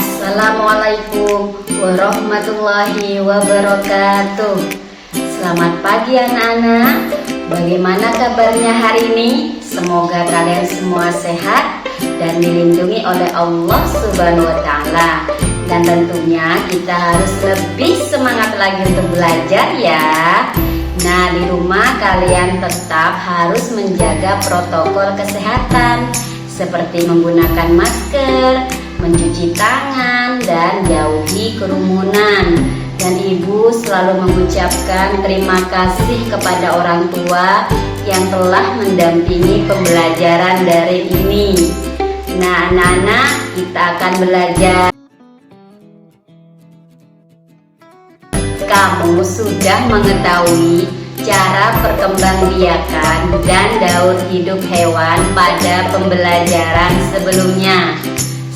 Assalamualaikum warahmatullahi wabarakatuh. Selamat pagi anak-anak. Bagaimana kabarnya hari ini? Semoga kalian semua sehat dan dilindungi oleh Allah Subhanahu wa Ta'ala. Dan tentunya kita harus lebih semangat lagi untuk belajar ya. Nah, di rumah kalian tetap harus menjaga protokol kesehatan seperti menggunakan masker, mencuci tangan, dan jauhi kerumunan. Dan ibu selalu mengucapkan terima kasih kepada orang tua yang telah mendampingi pembelajaran daring ini. Nah anak-anak, kita akan belajar. Kamu sudah mengetahui cara perkembangbiakan dan daur hidup hewan pada pembelajaran sebelumnya.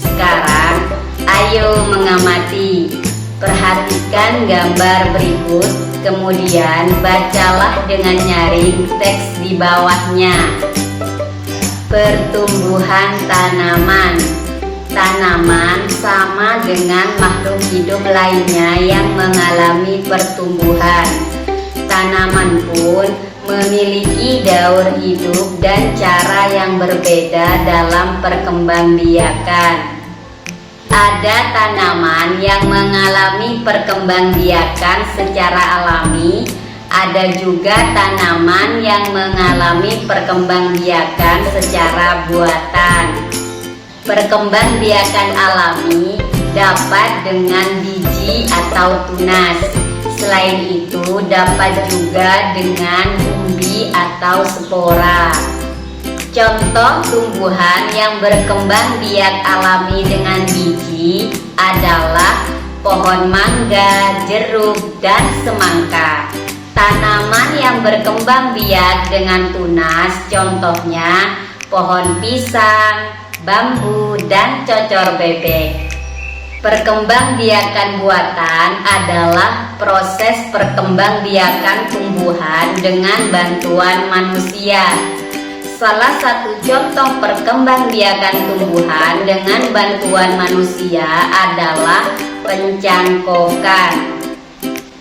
Sekarang, ayo mengamati. Perhatikan gambar berikut, kemudian bacalah dengan nyaring teks di bawahnya. Pertumbuhan tanaman. Tanaman sama dengan makhluk hidup lainnya yang mengalami pertumbuhan. Tanaman pun memiliki daur hidup dan cara yang berbeda dalam perkembangbiakan. Ada tanaman yang mengalami perkembangbiakan secara alami, ada juga tanaman yang mengalami perkembangbiakan secara buatan. Perkembangbiakan alami dapat dengan biji atau tunas. Selain itu dapat juga dengan umbi atau spora. Contoh tumbuhan yang berkembang biak alami dengan biji adalah pohon mangga, jeruk, dan semangka. Tanaman yang berkembang biak dengan tunas contohnya pohon pisang, bambu, dan cocor bebek. Perkembangbiakan buatan adalah proses perkembangbiakan tumbuhan dengan bantuan manusia. Salah satu contoh perkembangbiakan tumbuhan dengan bantuan manusia adalah pencangkokan.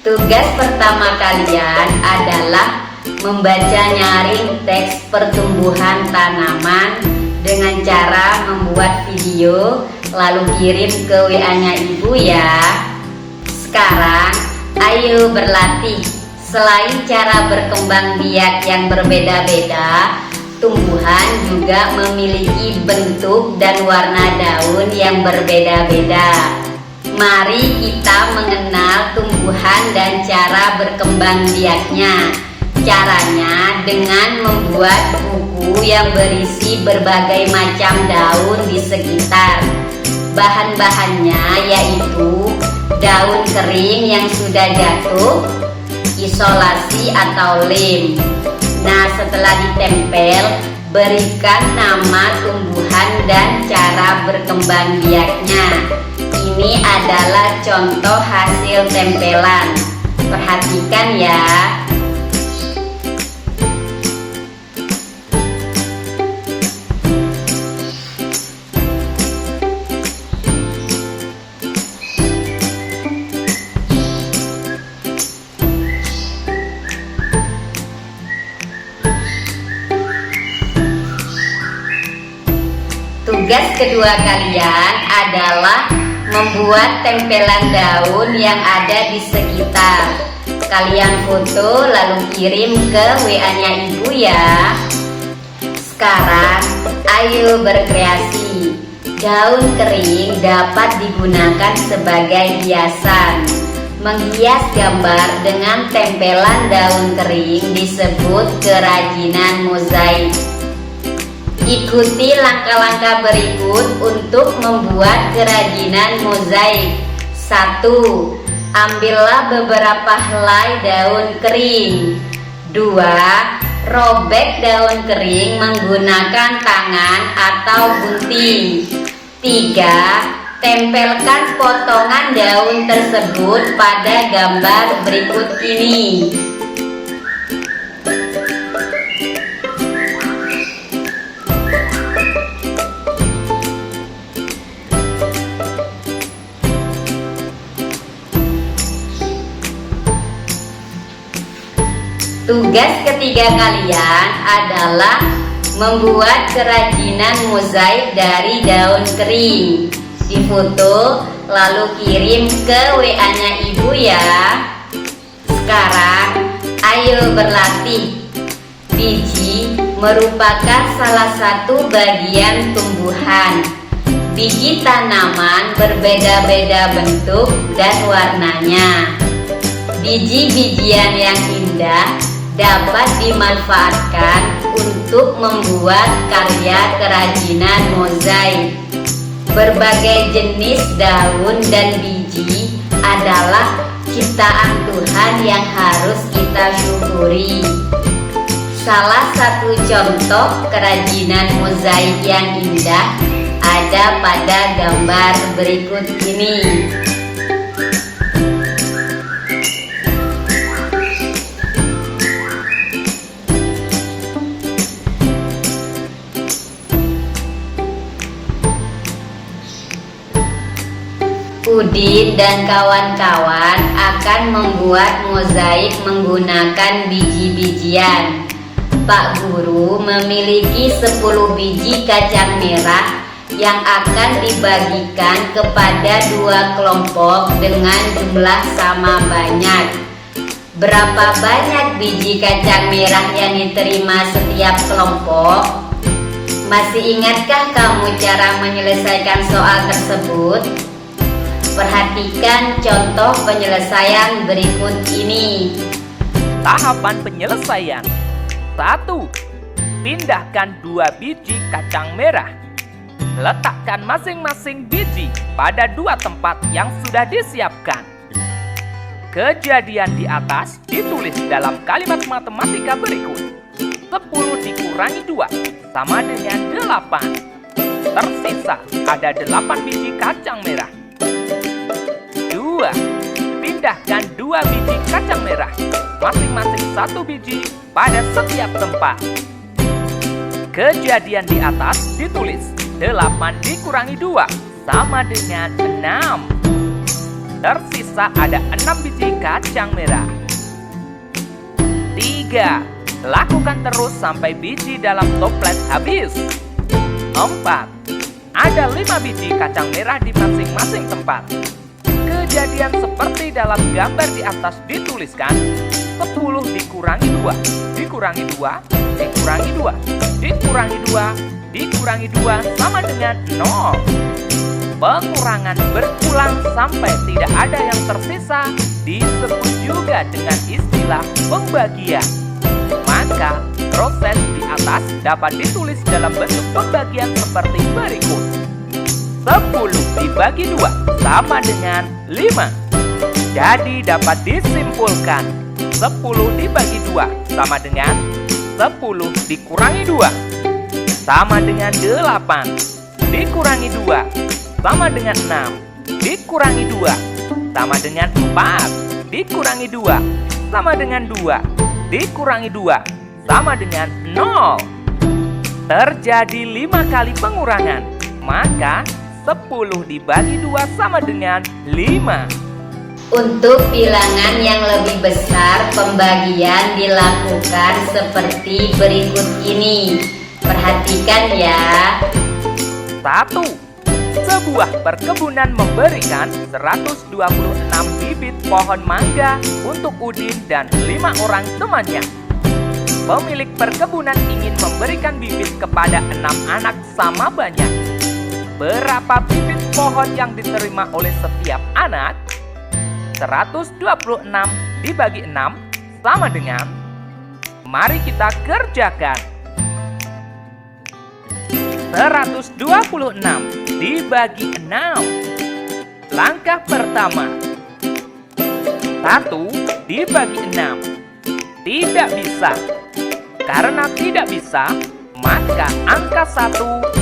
Tugas pertama kalian adalah membaca nyaring teks pertumbuhan tanaman dengan cara membuat video lalu kirim ke WA-nya ibu ya. Sekarang ayo berlatih. Selain cara berkembang biak yang berbeda-beda, tumbuhan juga memiliki bentuk dan warna daun yang berbeda-beda. Mari kita mengenal tumbuhan dan cara berkembang biaknya. Caranya dengan membuat buku yang berisi berbagai macam daun di sekitar. Bahan-bahannya yaitu daun kering yang sudah jatuh, isolasi atau lem. Nah, setelah ditempel, berikan nama tumbuhan dan cara berkembang biaknya. Ini adalah contoh hasil tempelan. Perhatikan ya. Tugas kedua kalian adalah membuat tempelan daun yang ada di sekitar. Kalian foto lalu kirim ke WA-nya ibu ya. Sekarang ayo berkreasi. Daun kering dapat digunakan sebagai hiasan. Menghias gambar dengan tempelan daun kering disebut kerajinan mozaik. Ikuti langkah-langkah berikut untuk membuat kerajinan mozaik. 1. Ambillah beberapa helai daun kering. 2. Robek daun kering menggunakan tangan atau gunting. 3. Tempelkan potongan daun tersebut pada gambar berikut ini. Tugas ketiga kalian adalah membuat kerajinan mozaik dari daun kering. Difoto lalu kirim ke WA-nya ibu ya. Sekarang ayo berlatih. Biji merupakan salah satu bagian tumbuhan. Biji tanaman berbeda-beda bentuk dan warnanya. Biji-bijian yang indah dapat dimanfaatkan untuk membuat karya kerajinan mozaik. Berbagai jenis daun dan biji adalah ciptaan Tuhan yang harus kita syukuri. Salah satu contoh kerajinan mozaik yang indah ada pada gambar berikut ini. Udin dan kawan-kawan akan membuat mozaik menggunakan biji-bijian. Pak Guru memiliki 10 biji kacang merah yang akan dibagikan kepada 2 kelompok dengan jumlah sama banyak. Berapa banyak biji kacang merah yang diterima setiap kelompok? Masih ingatkah kamu cara menyelesaikan soal tersebut? Perhatikan contoh penyelesaian berikut ini. Tahapan penyelesaian. 1. Pindahkan 2 biji kacang merah. Letakkan masing-masing biji pada 2 tempat yang sudah disiapkan. Kejadian di atas ditulis dalam kalimat matematika berikut. 10 dikurangi 2 sama dengan 8. Tersisa ada 8 biji kacang merah. 2. Pindahkan 2 biji kacang merah, masing-masing 1 biji pada setiap tempat. Kejadian di atas ditulis 8 dikurangi 2 sama dengan 6. Tersisa ada 6 biji kacang merah. 3. Lakukan terus sampai biji dalam toples habis. 4. Ada 5 biji kacang merah di masing-masing tempat. Kejadian seperti dalam gambar di atas dituliskan 10 dikurangi 2 dikurangi 2 dikurangi 2 dikurangi 2 dikurangi 2 sama dengan 0. Pengurangan berulang sampai tidak ada yang tersisa disebut juga dengan istilah pembagian. Maka proses di atas dapat ditulis dalam bentuk pembagian seperti berikut. 10 dibagi 2 sama dengan 5. Jadi dapat disimpulkan 10 dibagi 2 sama dengan 10 dikurangi 2 sama dengan 8. Dikurangi 2 sama dengan 6. Dikurangi 2 sama dengan 4. Dikurangi 2 sama dengan 2. Dikurangi 2 sama dengan 0. Terjadi 5 kali pengurangan. Maka 10 dibagi 2 sama dengan 5. Untuk bilangan yang lebih besar, pembagian dilakukan seperti berikut ini. Perhatikan ya. 1. Sebuah perkebunan memberikan 126 bibit pohon mangga untuk Udin dan 5 orang temannya. Pemilik perkebunan ingin memberikan bibit kepada 6 anak sama banyak. Berapa bibit pohon yang diterima oleh setiap anak? 126 dibagi 6 sama dengan, mari kita kerjakan. 126 dibagi 6. Langkah pertama, 1 dibagi 6. Tidak bisa. Karena tidak bisa, maka angka 1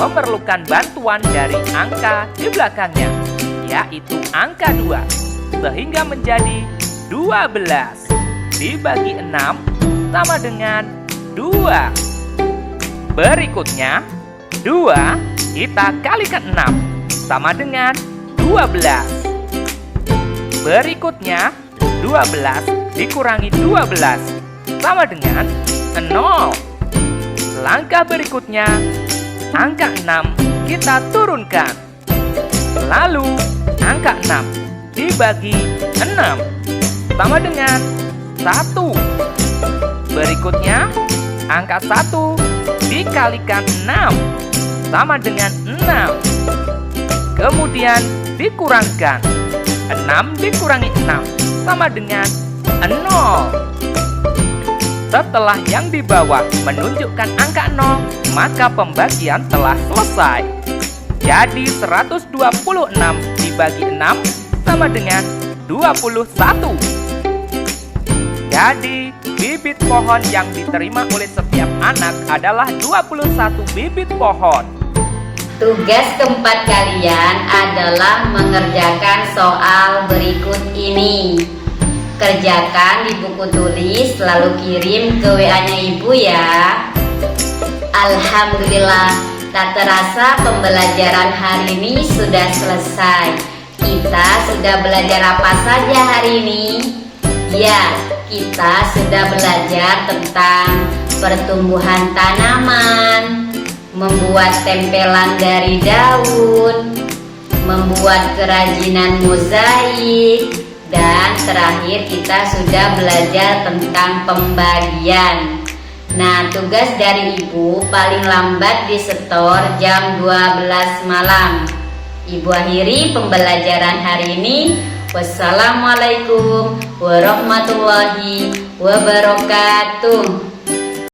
memerlukan bantuan dari angka di belakangnya, yaitu angka 2, sehingga menjadi 12 dibagi 6 sama dengan 2. Berikutnya 2 kita kalikan 6 sama dengan 12. Berikutnya 12 dikurangi 12 sama dengan 0. Langkah berikutnya, angka 6 kita turunkan. Lalu, angka 6 dibagi 6 sama dengan 1. Berikutnya, angka 1 dikalikan 6 sama dengan 6. Kemudian dikurangkan. 6 dikurangi 6 sama dengan 0. Setelah yang di bawah menunjukkan angka 0, maka pembagian telah selesai. Jadi 126 dibagi 6 sama dengan 21. Jadi bibit pohon yang diterima oleh setiap anak adalah 21 bibit pohon. Tugas keempat kalian adalah mengerjakan soal berikut ini. Kerjakan di buku tulis, lalu kirim ke WA-nya ibu ya. Alhamdulillah, tak terasa pembelajaran hari ini sudah selesai. Kita sudah belajar apa saja hari ini? Ya, kita sudah belajar tentang pertumbuhan tanaman, membuat tempelan dari daun, membuat kerajinan mozaik, dan terakhir kita sudah belajar tentang pembagian. Nah, tugas dari ibu paling lambat disetor jam 12 malam. Ibu akhiri pembelajaran hari ini. Wassalamualaikum warahmatullahi wabarakatuh.